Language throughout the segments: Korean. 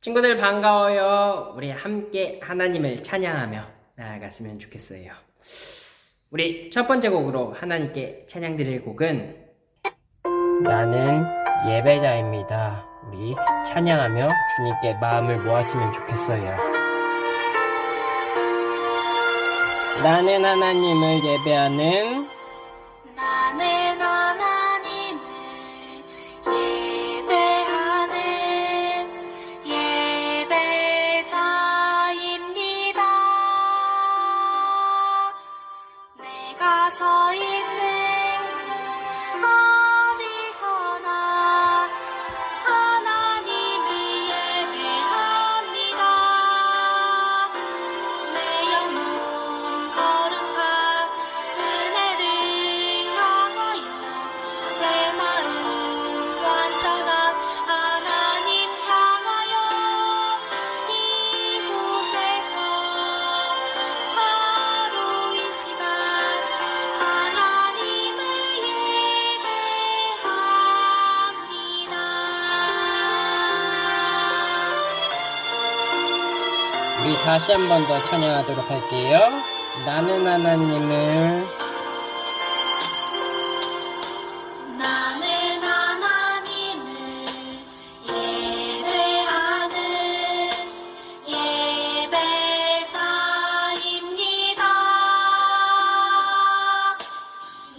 친구들 반가워요. 우리 함께 하나님을 찬양하며 나아갔으면 좋겠어요. 우리 첫 번째 곡으로 하나님께 찬양 드릴 곡은 나는 예배자입니다. 우리 찬양하며 주님께 마음을 모았으면 좋겠어요. 나는 하나님을 예배하는 나는 하나님을 예배하는 예배자입니다. 내가 서 있는 곳 어디서나 하나님을 예배합니다. 내 영혼 거룩한 은혜를 향하여 내 마음 완전한 하나님 향하여 이곳에서 바로 이 시간 하나님을 예배합니다. 우리 다시 한 번 더 찬양하도록 할게요. 나는 하나님을 나는 하나님을 예배하는 예배자입니다.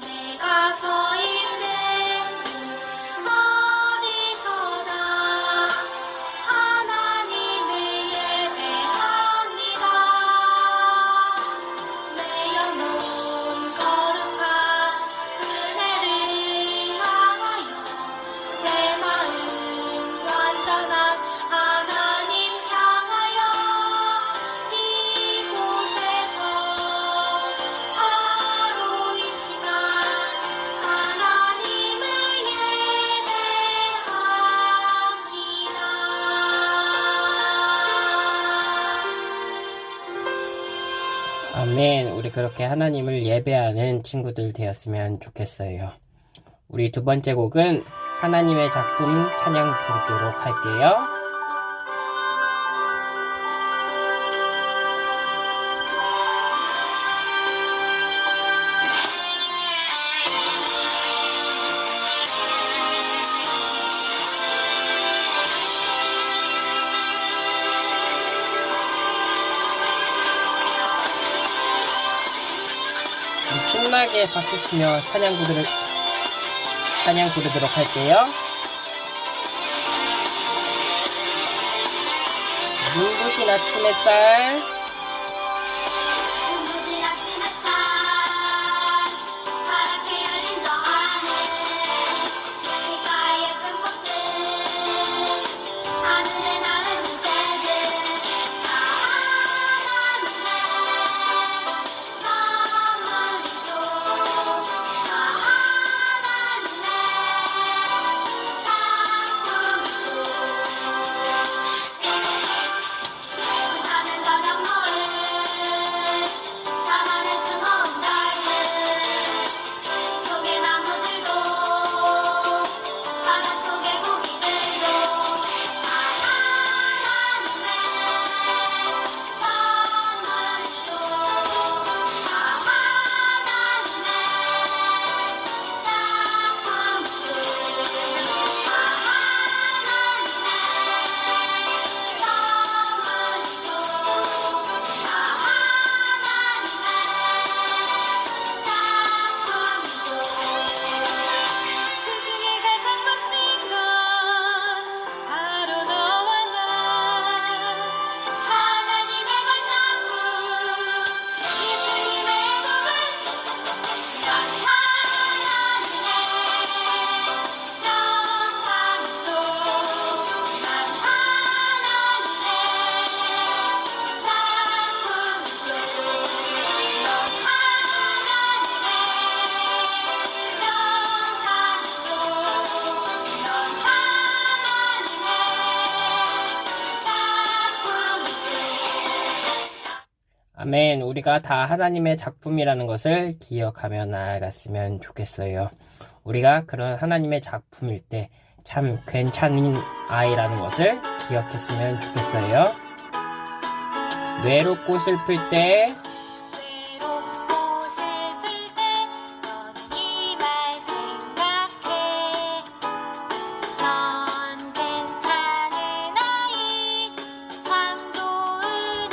내가 서 있는 곳 어디서나 하나님을 예배합니다. 내 영혼 거룩한 은혜를 향하여 내 마음 완전한 하나님 향하여 이곳에서 바로 이 시간 하나님을 예배합니다. 아멘. 우리 그렇게 하나님을 예배하는 친구들 되었으면 좋겠어요. 우리 두 번째 곡은 하나님의 작품 찬양 부르도록 할게요. 신나게 박수치며 찬양 부르도록 할게요. 눈부신 아침 햇살 눈부신 아침 햇살 파랗게 열린 저 하늘 빛깔 예쁜 꽃들 하늘에 나르는 새들 다 하나님의 선물이죠. 다 하나님의 작품이죠. 타는 저녁 노을 밤하늘 수놓은 달들 속의 나무들도 바닷속의 고기들도 다 하나님의 선물이죠. 다 하나님의 작품이죠. 다 그 중에 가장 멋진 건 바로 너와 나 하나님의 걸작품 예수님의 복음 넌 하나님의 영상이죠. 난 하나님의 작품이죠. 넌 하나님의 영상이죠. 넌 하나님의 작품이죠. 아멘. 우리가 다 하나님의 작품이라는 것을 기억하며 나아갔으면 좋겠어요. 우리가 그런 하나님의 작품일 때 참 괜찮은 아이라는 것을 기억했으면 좋겠어요. 외롭고 슬플 때 외롭고 슬플 때 너는 이 말 생각해. 넌 괜찮은 아이, 참 좋은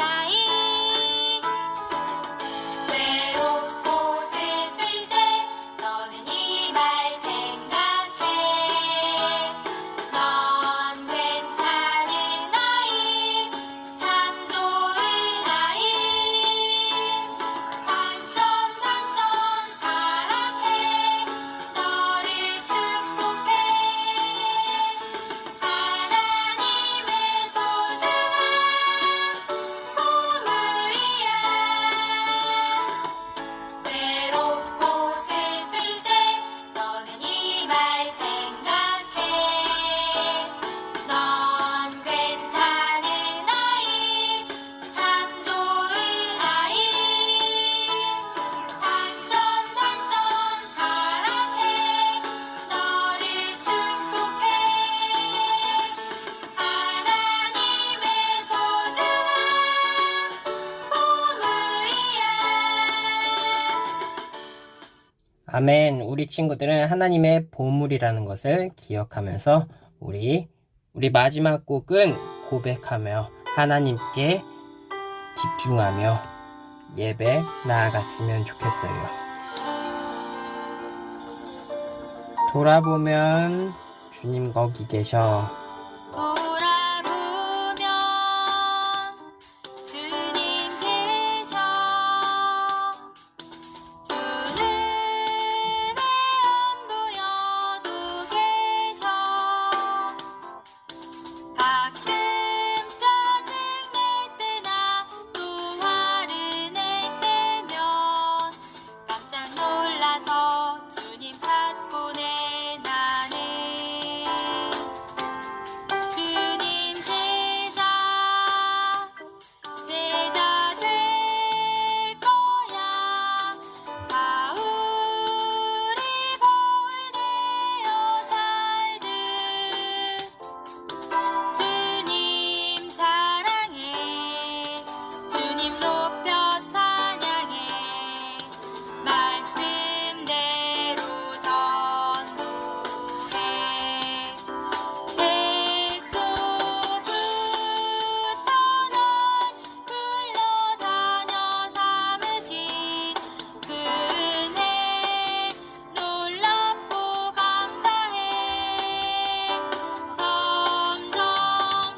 아이. 외롭고 슬플 때 너는 이 말 생각해. 넌 괜찮은 아이, 참 좋은 아이. 산천산천 사랑해. 너를 축복해. 하나님의 소중한 보물이야. 외롭고 슬플 때 너는 이 말 생각해. 넌 괜찮은 아이, 참 좋은 아이. 산천산천 사랑해. 너를 축복해. 하나님의 소중한 보물이야. 아멘. 우리 친구들은 하나님의 보물이라는 것을 기억하면서 우리 마지막 곡은 고백하며 하나님께 집중하며 예배 나아갔으면 좋겠어요. 돌아보면 주님 거기 계셔. 돌아보면 주님 계셔. 두 눈에 안 보여도 계셔. 가끔 짜증낼 때나 또 화를 낼 때면 깜짝 놀라서 주님 찾곤 해 나는. 주님 제자 될 거야. 사울이 바울 되어 살듯. 주님 사랑해. 주님 높여 찬양해. 말씀대로 전도해. 태초부터 널 불러다녀 삼으신 그 은혜 놀랍고 감사해. 점점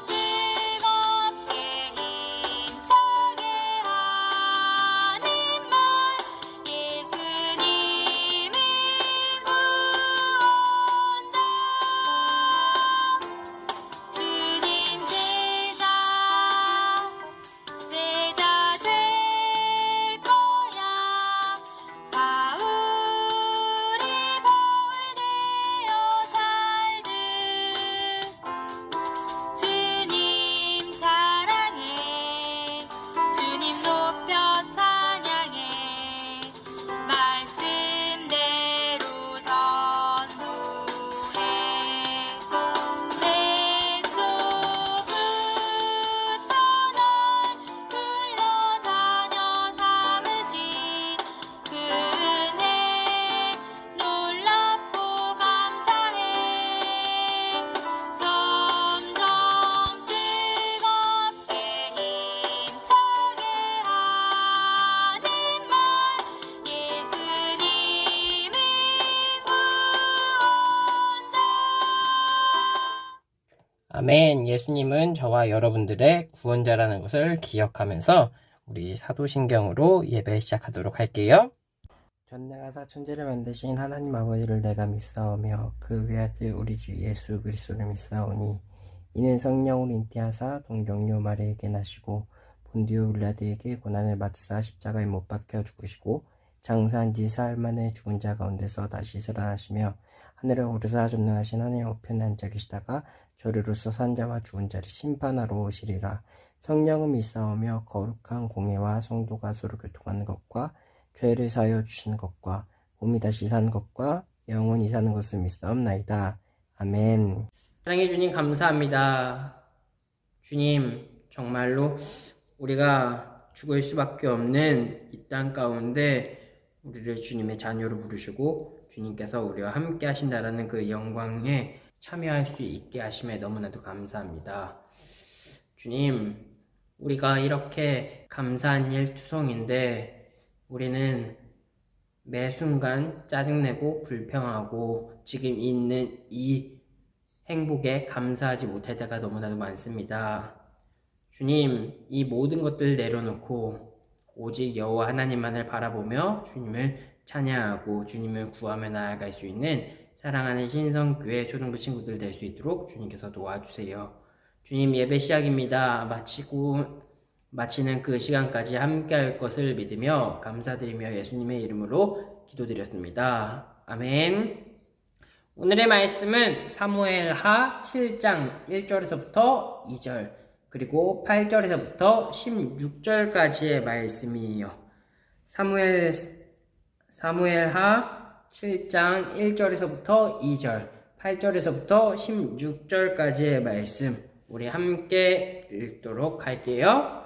뜨겁게 힘차게 하는 말. 예수님은 구원자. 주님 제자 될 거야. 사울이 바울 되어 살듯. 주님 사랑해. 주님 높여 찬양해. 말씀대로 전도해. 태초부터 널 불러다녀 삼으신 그 은혜 놀랍고 감사해. 점점 뜨겁게 힘차게 하는 말. 예수님은 구원자. 아멘. 예수님은 저와 여러분들의 구원자라는 것을 기억하면서 우리 사도신경으로 예배 시작하도록 할게요. 전능하사 천지를 만드신 하나님 아버지를 내가 믿사오며 그 외아들 우리 주 예수 그리스도를 믿사오니 이는 성령으로 잉태하사 동정녀 마리아에게 나시고 본디오 빌라드에게 고난을 받으사 십자가에 못 박혀 죽으시고 장사한 지 사흘 만에 죽은 자 가운데서 다시 살아나시며 하늘에 오르사 전능하신 하나님 우편에 앉아 계시다가 저리로서 산 자와 죽은 자를 심판하러 오시리라. 성령은 믿사오며 거룩한 공예와 성도가 서로 교통하는 것과 죄를 사하여 주시는 것과 몸이 다시 사는 것과 영원히 사는 것을 믿사옵나이다. 아멘. 사랑해 주님 감사합니다. 주님, 정말로 우리가 죽을 수밖에 없는 이 땅 가운데 우리를 주님의 자녀로 부르시고 주님께서 우리와 함께 하신다라는 그 영광에 참여할 수 있게 하심에 너무나도 감사합니다. 주님, 우리가 이렇게 감사한 일 투성인데 우리는 매 순간 짜증내고 불평하고 지금 있는 이 행복에 감사하지 못할 때가 너무나도 많습니다. 주님, 이 모든 것들을 내려놓고 오직 여호와 하나님만을 바라보며 주님을 찬양하고 주님을 구하며 나아갈 수 있는 사랑하는 신성교회 초등부 친구들 될 수 있도록 주님께서 도와주세요. 주님, 예배 시작입니다. 마치는 그 시간까지 함께 할 것을 믿으며 감사드리며 예수님의 이름으로 기도드렸습니다. 아멘. 오늘의 말씀은 사무엘하 7장 1절에서부터 2절 그리고 8절에서부터 16절까지의 말씀이에요. 사무엘하 7장 1절에서부터 2절 8절에서부터 16절까지의 말씀 우리 함께 읽도록 할게요.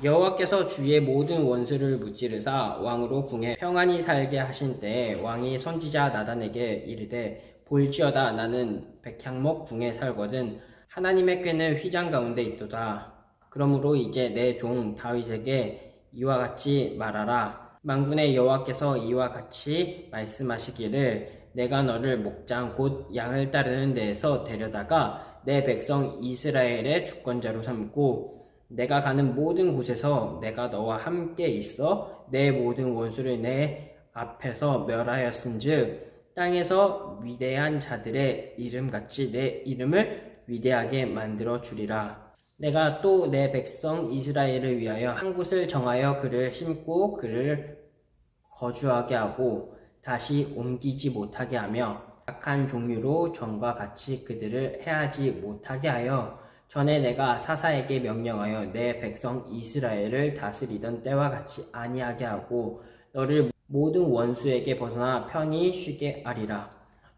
여호와께서 주의 모든 원수를 무찌르사 왕으로 궁에 평안히 살게 하신 때에 왕이 선지자 나단에게 이르되 볼지어다 나는 백향목 궁에 살거든 하나님의 꾀는 휘장 가운데 있도다. 그러므로 이제 내 종 다윗에게 이와 같이 말하라. 만군의 여호와께서 이와 같이 말씀하시기를 내가 너를 목장 곧 양을 따르는 데에서 데려다가 내 백성 이스라엘의 주권자로 삼고 내가 가는 모든 곳에서 내가 너와 함께 있어 내 모든 원수를 내 앞에서 멸하였은즉 땅에서 위대한 자들의 이름같이 내 이름을 위대하게 만들어 주리라. 내가 또 내 백성 이스라엘을 위하여 한 곳을 정하여 그를 심고 그를 거주하게 하고 다시 옮기지 못하게 하며 악한 종류로 전과 같이 그들을 해하지 못하게 하여 전에 내가 사사에게 명령하여 내 백성 이스라엘을 다스리던 때와 같이 아니하게 하고 너를 모든 원수에게 벗어나 편히 쉬게 하리라.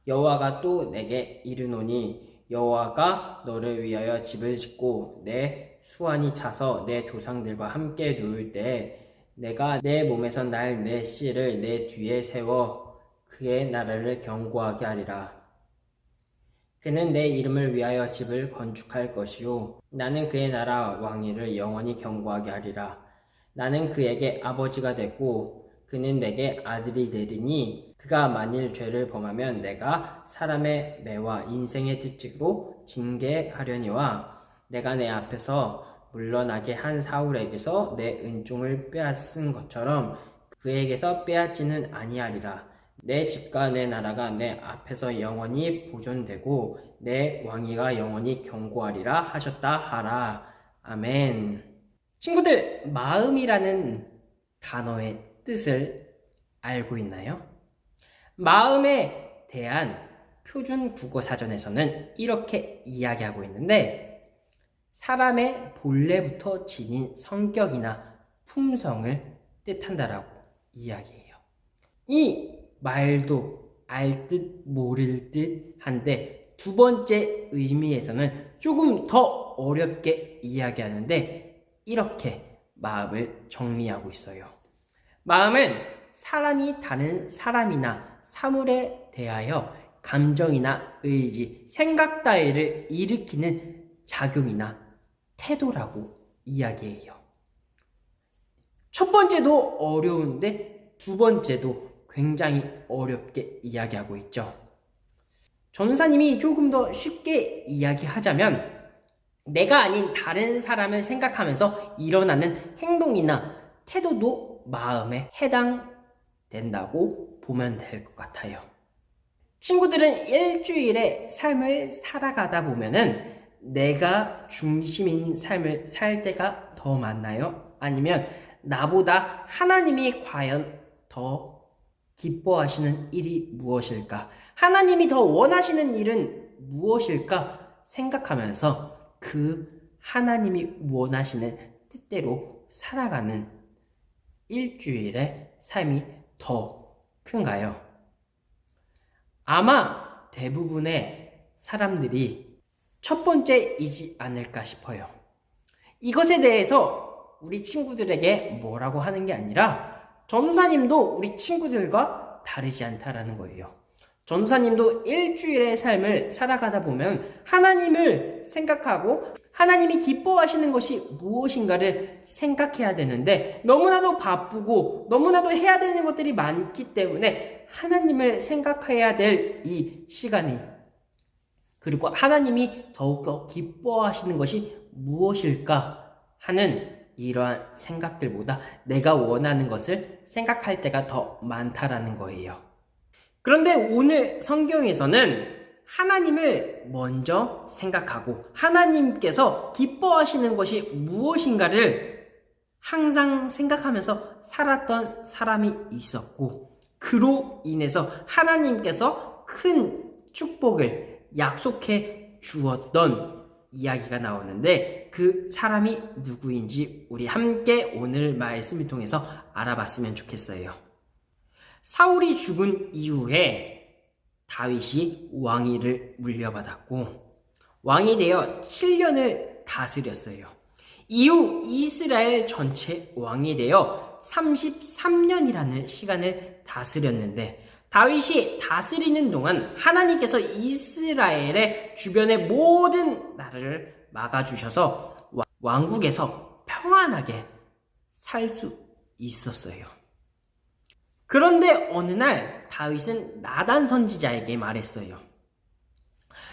여호와가 또 내게 이르노니 여호와가 너를 위하여 집을 짓고 내 수완이 차서 내 조상들과 함께 누울 때에 내가 내 몸에서 날 내 씨를 내 뒤에 세워 그의 나라를 견고하게 하리라. 그는 내 이름을 위하여 집을 건축할 것이요 나는 그의 나라 왕위를 영원히 견고하게 하리라. 나는 그에게 아버지가 되고 그는 내게 아들이 되리니 그가 만일 죄를 범하면 내가 사람의 매와 인생의 특징으로 징계하려니와 내가 내 앞에서 물러나게 한 사울에게서 내 은총을 빼앗은 것처럼 그에게서 빼앗지는 아니하리라. 내 집과 내 나라가 내 앞에서 영원히 보존되고 내 왕위가 영원히 견고하리라 하셨다 하라. 아멘. 친구들, 마음이라는 단어의 뜻을 알고 있나요? 마음에 대한 표준 국어 사전에서는 이렇게 이야기하고 있는데 사람의 본래부터 지닌 성격이나 품성을 뜻한다라고 이야기해요. 이 말도 알 듯 모를 듯 한데 두 번째 의미에서는 조금 더 어렵게 이야기하는데 이렇게 마음을 정리하고 있어요. 마음은 사람이 다른 사람이나 사물에 대하여 감정이나 의지, 생각 따위를 일으키는 작용이나 태도라고 이야기해요. 첫 번째도 어려운데 두 번째도 굉장히 어렵게 이야기하고 있죠. 전사님이 조금 더 쉽게 이야기하자면 내가 아닌 다른 사람을 생각하면서 일어나는 행동이나 태도도 마음에 해당된다고 보면 될 것 같아요. 친구들은 일주일의 삶을 살아가다 보면은 내가 중심인 삶을 살 때가 더 많나요? 아니면 나보다 하나님이 과연 더 기뻐하시는 일이 무엇일까? 하나님이 더 원하시는 일은 무엇일까? 생각하면서 그 하나님이 원하시는 뜻대로 살아가는 일주일의 삶이 더 큰가요? 아마 대부분의 사람들이 첫 번째이지 않을까 싶어요. 이것에 대해서 우리 친구들에게 뭐라고 하는 게 아니라 전도사님도 우리 친구들과 다르지 않다라는 거예요. 전도사님도 일주일의 삶을 살아가다 보면 하나님을 생각하고 하나님이 기뻐하시는 것이 무엇인가를 생각해야 되는데 너무나도 바쁘고 너무나도 해야 되는 것들이 많기 때문에 하나님을 생각해야 될 이 시간이, 그리고 하나님이 더욱더 기뻐하시는 것이 무엇일까 하는 이러한 생각들보다 내가 원하는 것을 생각할 때가 더 많다라는 거예요. 그런데 오늘 성경에서는 하나님을 먼저 생각하고 하나님께서 기뻐하시는 것이 무엇인가를 항상 생각하면서 살았던 사람이 있었고, 그로 인해서 하나님께서 큰 축복을 약속해 주었던 이야기가 나오는데 그 사람이 누구인지 우리 함께 오늘 말씀을 통해서 알아봤으면 좋겠어요. 사울이 죽은 이후에 다윗이 왕위를 물려받았고 왕이 되어 7년을 다스렸어요. 이후 이스라엘 전체 왕이 되어 33년이라는 시간을 다스렸는데 다윗이 다스리는 동안 하나님께서 이스라엘의 주변의 모든 나라를 막아주셔서 왕국에서 평안하게 살 수 있었어요. 그런데 어느 날 다윗은 나단 선지자에게 말했어요.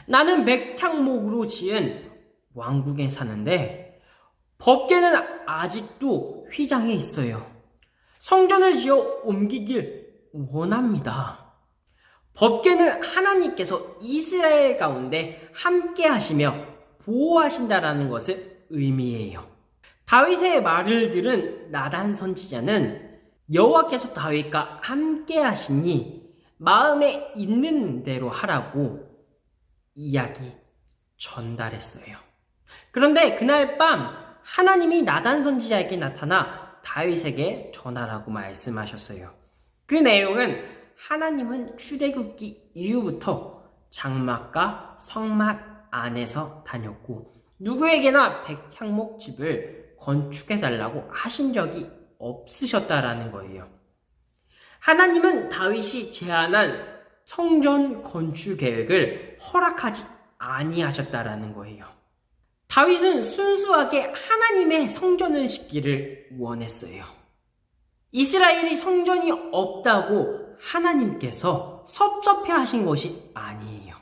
나는 백향목으로 지은 왕국에 사는데 법궤는 아직도 휘장에 있어요. 성전을 지어 옮기길 원합니다. 법궤는 하나님께서 이스라엘 가운데 함께 하시며 보호하신다라는 것을 의미해요. 다윗의 말을 들은 나단 선지자는 여호와께서 다윗과 함께 하시니 마음에 있는 대로 하라고 이야기 전달했어요. 그런데 그날 밤 하나님이 나단 선지자에게 나타나 다윗에게 전하라고 말씀하셨어요. 그 내용은 하나님은 출애굽기 이후부터 장막과 성막 안에서 다녔고 누구에게나 백향목 집을 건축해달라고 하신 적이 없으셨다라는 거예요. 하나님은 다윗이 제안한 성전 건축 계획을 허락하지 아니하셨다라는 거예요. 다윗은 순수하게 하나님의 성전을 짓기를 원했어요. 이스라엘이 성전이 없다고 하나님께서 섭섭해하신 것이 아니에요.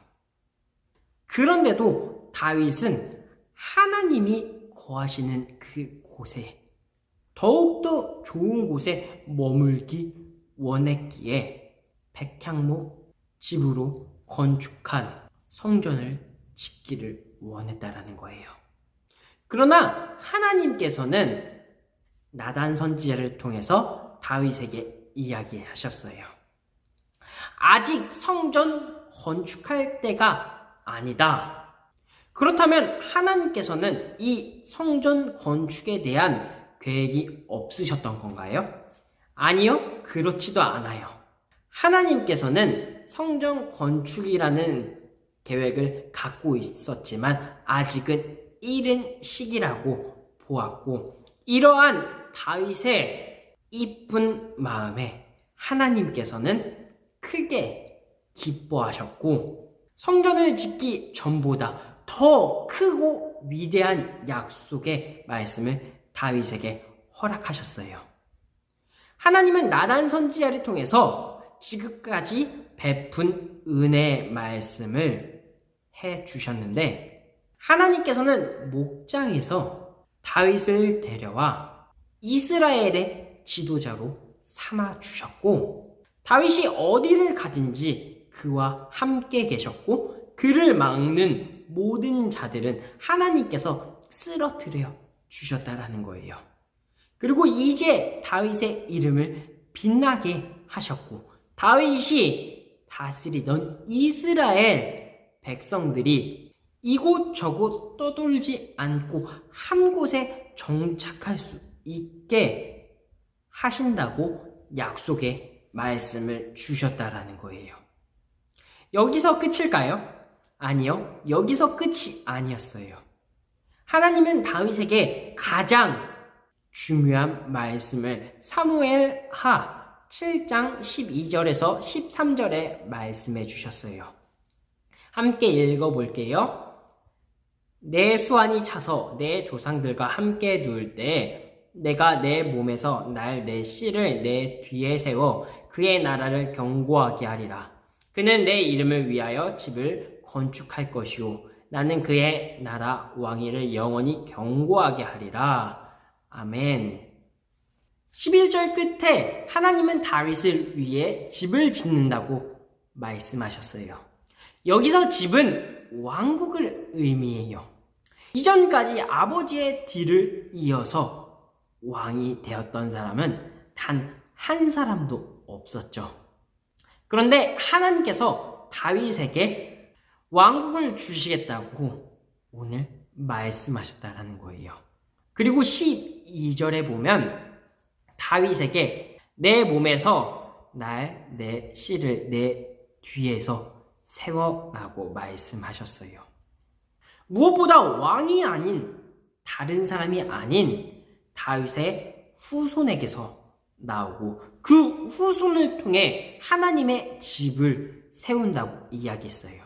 그런데도 다윗은 하나님이 거하시는 그 곳에 더욱더 좋은 곳에 머물기 원했기에 백향목 집으로 건축한 성전을 짓기를 원했다라는 거예요. 그러나 하나님께서는 나단 선지자를 통해서 다윗에게 이야기하셨어요. 아직 성전 건축할 때가 아니다. 그렇다면 하나님께서는 이 성전 건축에 대한 계획이 없으셨던 건가요? 아니요, 그렇지도 않아요. 하나님께서는 성전 건축이라는 계획을 갖고 있었지만 아직은 이른 시기라고 보았고 이러한 다윗의 이쁜 마음에 하나님께서는 크게 기뻐하셨고 성전을 짓기 전보다 더 크고 위대한 약속의 말씀을 다윗에게 허락하셨어요. 하나님은 나단 선지자를 통해서 지금까지 베푼 은혜의 말씀을 해주셨는데 하나님께서는 목장에서 다윗을 데려와 이스라엘의 지도자로 삼아주셨고 다윗이 어디를 가든지 그와 함께 계셨고 그를 막는 모든 자들은 하나님께서 쓰러뜨려 주셨다라는 거예요. 그리고 이제 다윗의 이름을 빛나게 하셨고 다윗이 다스리던 이스라엘 백성들이 이곳저곳 떠돌지 않고 한 곳에 정착할 수 있게 하신다고 약속의 말씀을 주셨다라는 거예요. 여기서 끝일까요? 아니요, 여기서 끝이 아니었어요. 하나님은 다윗에게 가장 중요한 말씀을 사무엘하 7장 12절에서 13절에 말씀해 주셨어요. 함께 읽어볼게요. 내 수완이 차서 내 조상들과 함께 누울 때 내가 내 몸에서 날 내 씨를 내 뒤에 세워 그의 나라를 견고하게 하리라. 그는 내 이름을 위하여 집을 건축할 것이요 나는 그의 나라 왕위를 영원히 견고하게 하리라. 아멘. 11절 끝에 하나님은 다윗을 위해 집을 짓는다고 말씀하셨어요. 여기서 집은 왕국을 의미해요. 이전까지 아버지의 뒤를 이어서 왕이 되었던 사람은 단 한 사람도 없었죠. 그런데 하나님께서 다윗에게 왕국을 주시겠다고 오늘 말씀하셨다라는 거예요. 그리고 12절에 보면 다윗에게 내 몸에서 내 씨를 내 뒤에서 세워라고 말씀하셨어요. 무엇보다 왕이 아닌 다른 사람이 아닌 다윗의 후손에게서 나오고 그 후손을 통해 하나님의 집을 세운다고 이야기했어요.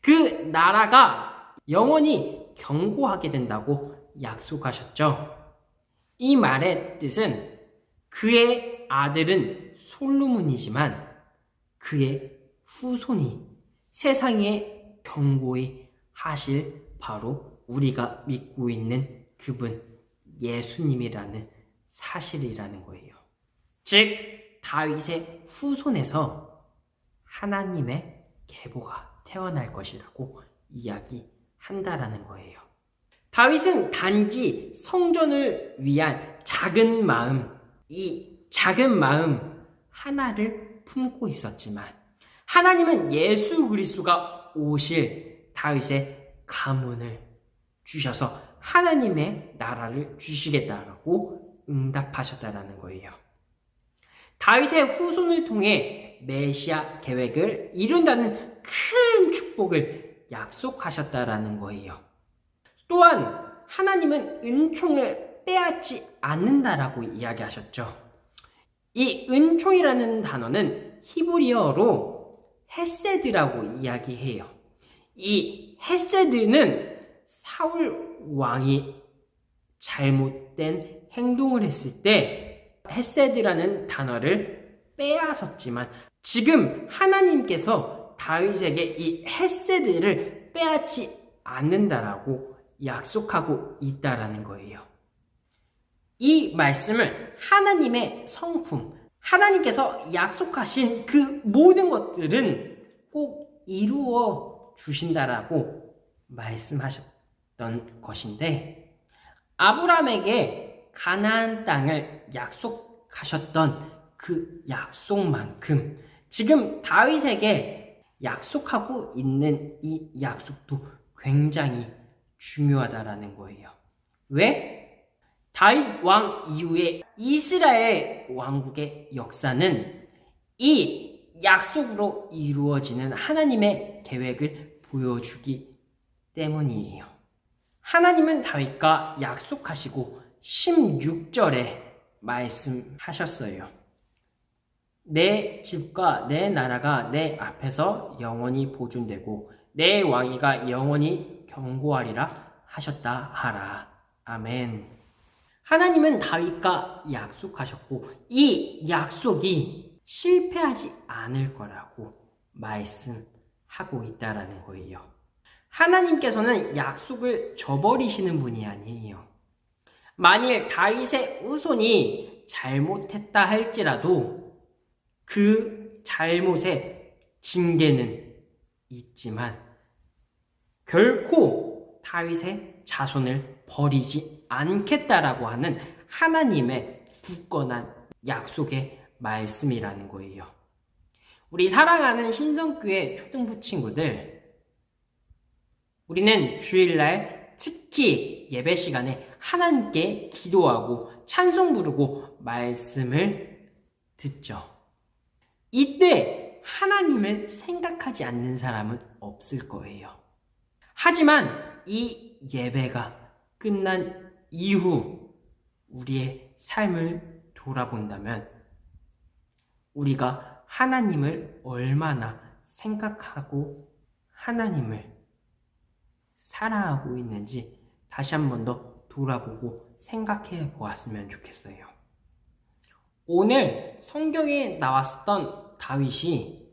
그 나라가 영원히 견고하게 된다고 약속하셨죠. 이 말의 뜻은 그의 아들은 솔로몬이지만 그의 후손이 세상에 견고히 하실 바로 우리가 믿고 있는 그분 예수님이라는 사실이라는 거예요. 즉 다윗의 후손에서 하나님의 계보가 태어날 것이라고 이야기한다라는 거예요. 다윗은 단지 성전을 위한 작은 마음, 이 작은 마음 하나를 품고 있었지만 하나님은 예수 그리스도가 오실 다윗의 가문을 주셔서 하나님의 나라를 주시겠다라고 응답하셨다라는 거예요. 다윗의 후손을 통해 메시아 계획을 이룬다는 큰 축복을 약속하셨다라는 거예요. 또한 하나님은 은총을 빼앗지 않는다라고 이야기하셨죠. 이 은총이라는 단어는 히브리어로 헤세드라고 이야기해요. 이 헤세드는 사울 왕이 잘못된 행동을 했을 때 헤세드라는 단어를 빼앗았지만 지금 하나님께서 다윗에게 이 헤세드를 빼앗지 않는다라고 약속하고 있다라는 거예요. 이 말씀을 하나님의 성품, 하나님께서 약속하신 그 모든 것들은 꼭 이루어 주신다라고 말씀하셨던 것인데 아브라함에게 가나안 땅을 약속하셨던 그 약속만큼 지금 다윗에게 약속하고 있는 이 약속도 굉장히 중요하다라는 거예요. 왜? 다윗 왕 이후에 이스라엘 왕국의 역사는 이 약속으로 이루어지는 하나님의 계획을 보여주기 때문이에요. 하나님은 다윗과 약속하시고 16절에 말씀하셨어요. 내 집과 내 나라가 내 앞에서 영원히 보존되고 내 왕위가 영원히 견고하리라 하셨다 하라. 아멘. 하나님은 다윗과 약속하셨고 이 약속이 실패하지 않을 거라고 말씀하고 있다라는 거예요. 하나님께서는 약속을 저버리시는 분이 아니에요. 만일 다윗의 후손이 잘못했다 할지라도 그 잘못의 징계는 있지만 결코 다윗의 자손을 버리지 않겠다라고 하는 하나님의 굳건한 약속의 말씀이라는 거예요. 우리 사랑하는 신성교회 초등부 친구들, 우리는 주일날 특히 예배 시간에 하나님께 기도하고 찬송 부르고 말씀을 듣죠. 이때 하나님을 생각하지 않는 사람은 없을 거예요. 하지만 이 예배가 끝난 이후 우리의 삶을 돌아본다면 우리가 하나님을 얼마나 생각하고 하나님을 사랑하고 있는지 다시 한 번 더 돌아보고 생각해 보았으면 좋겠어요. 오늘 성경에 나왔었던 다윗이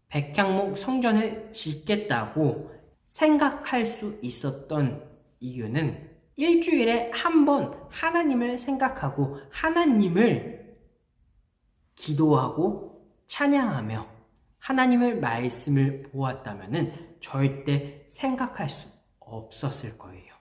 백향목 성전을 짓겠다고 생각할 수 있었던 이유는 일주일에 한 번 하나님을 생각하고 하나님을 기도하고 찬양하며 하나님의 말씀을 보았다면 절대 생각할 수 없었을 거예요.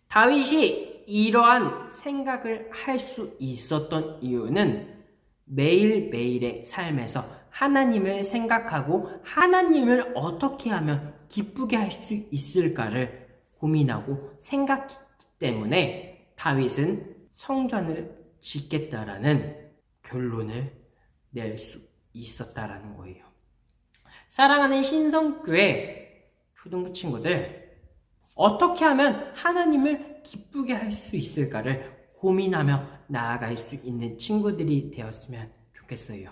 다윗이 이러한 생각을 할 수 있었던 이유는 매일매일의 삶에서 하나님을 생각하고 하나님을 어떻게 하면 기쁘게 할 수 있을까를 고민하고 생각했기 때문에 다윗은 성전을 짓겠다라는 결론을 낼 수 있었다라는 거예요. 사랑하는 신성교회 초등부 친구들, 어떻게 하면 하나님을 기쁘게 할 수 있을까를 고민하며 나아갈 수 있는 친구들이 되었으면 좋겠어요.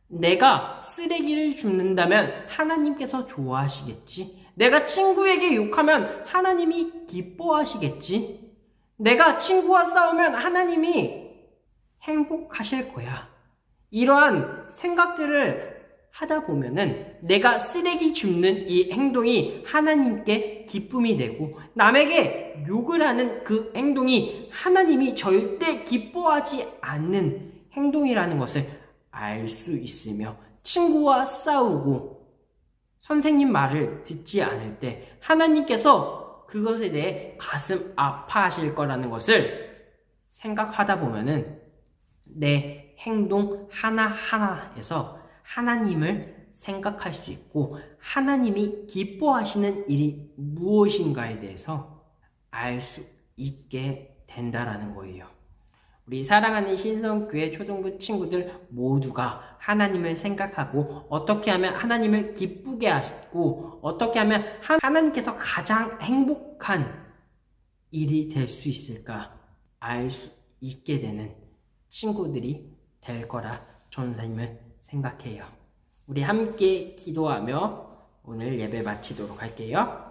내가 쓰레기를 줍는다면 하나님께서 좋아하시겠지? 내가 친구에게 욕하면 하나님이 기뻐하시겠지? 내가 친구와 싸우면 하나님이 행복하실 거야. 이러한 생각들을 하다 보면은 내가 쓰레기 줍는 이 행동이 하나님께 기쁨이 되고 남에게 욕을 하는 그 행동이 하나님이 절대 기뻐하지 않는 행동이라는 것을 알 수 있으며 친구와 싸우고 선생님 말을 듣지 않을 때 하나님께서 그것에 대해 가슴 아파하실 거라는 것을 생각하다 보면은 내 행동 하나하나에서 하나님을 생각할 수 있고 하나님이 기뻐하시는 일이 무엇인가에 대해서 알 수 있게 된다라는 거예요. 우리 사랑하는 신성교회 초등부 친구들 모두가 하나님을 생각하고 어떻게 하면 하나님을 기쁘게 하시고 어떻게 하면 하나님께서 가장 행복한 일이 될 수 있을까 알 수 있게 되는 친구들이 될 거라 전사님은 생각해요. 우리 함께 기도하며 오늘 예배 마치도록 할게요.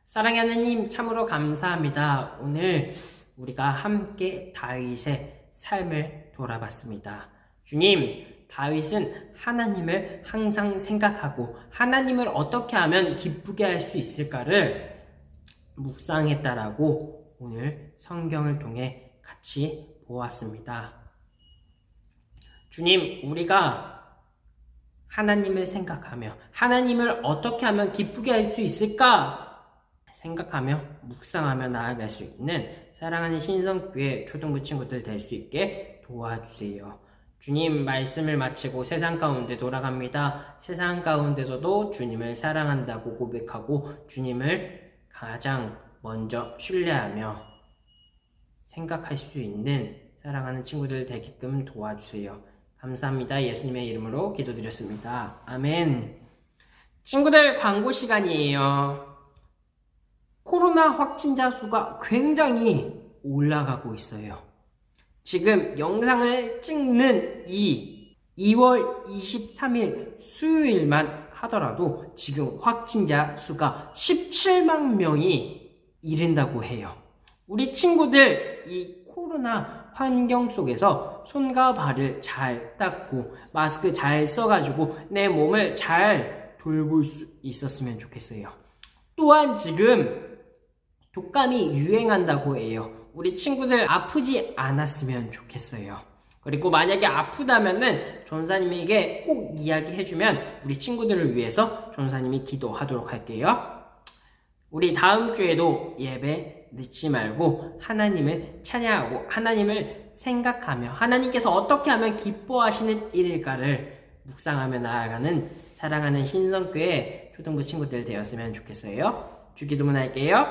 사랑의 하나님 참으로 감사합니다. 오늘 우리가 함께 다윗의 삶을 돌아봤습니다. 주님, 다윗은 하나님을 항상 생각하고 하나님을 어떻게 하면 기쁘게 할 수 있을까를 묵상했다라고 오늘 성경을 통해 같이 보았습니다. 주님, 우리가 하나님을 생각하며 하나님을 어떻게 하면 기쁘게 할 수 있을까 생각하며 묵상하며 나아갈 수 있는 사랑하는 신성교회 초등부 친구들 될 수 있게 도와주세요. 주님, 말씀을 마치고 세상 가운데 돌아갑니다. 세상 가운데서도 주님을 사랑한다고 고백하고 주님을 가장 먼저 신뢰하며 생각할 수 있는 사랑하는 친구들 되게끔 도와주세요. 감사합니다. 예수님의 이름으로 기도드렸습니다. 아멘. 친구들, 광고 시간이에요. 코로나 확진자 수가 굉장히 올라가고 있어요. 지금 영상을 찍는 이 2월 23일 수요일만 하더라도 지금 확진자 수가 17만 명이 이른다고 해요. 우리 친구들 이 코로나 환경 속에서 손과 발을 잘 닦고 마스크 잘 써가지고 내 몸을 잘 돌볼 수 있었으면 좋겠어요. 또한 지금 독감이 유행한다고 해요. 우리 친구들 아프지 않았으면 좋겠어요. 그리고 만약에 아프다면은 전사님에게 꼭 이야기해주면 우리 친구들을 위해서 전사님이 기도하도록 할게요. 우리 다음 주에도 예배 늦지 말고 하나님을 찬양하고 하나님을 생각하며 하나님께서 어떻게 하면 기뻐하시는 일일까를 묵상하며 나아가는 사랑하는 신성교회 초등부 친구들 되었으면 좋겠어요. 주기도문 할게요.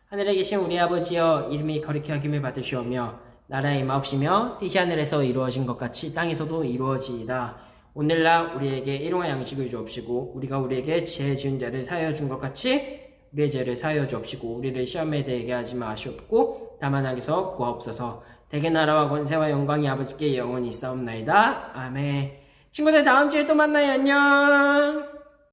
하늘에 계신 우리 아버지여, 이름이 거룩히 여김을 받으시오며 나라의 임하옵시며 뜻이 하늘에서 이루어진 것 같이 땅에서도 이루어지이다. 오늘날 우리에게 일용할 양식을 주옵시고 우리가 우리에게 죄 지은 자를 사하여 준 것 같이 우리의 죄를 사하여 주옵시고 우리를 시험에 들게 하지 마시옵고 다만 악에서 구하옵소서. 대개 나라와 권세와 영광이 아버지께 영원히 있사옵나이다. 아멘. 친구들 다음 주에 또 만나요. 안녕.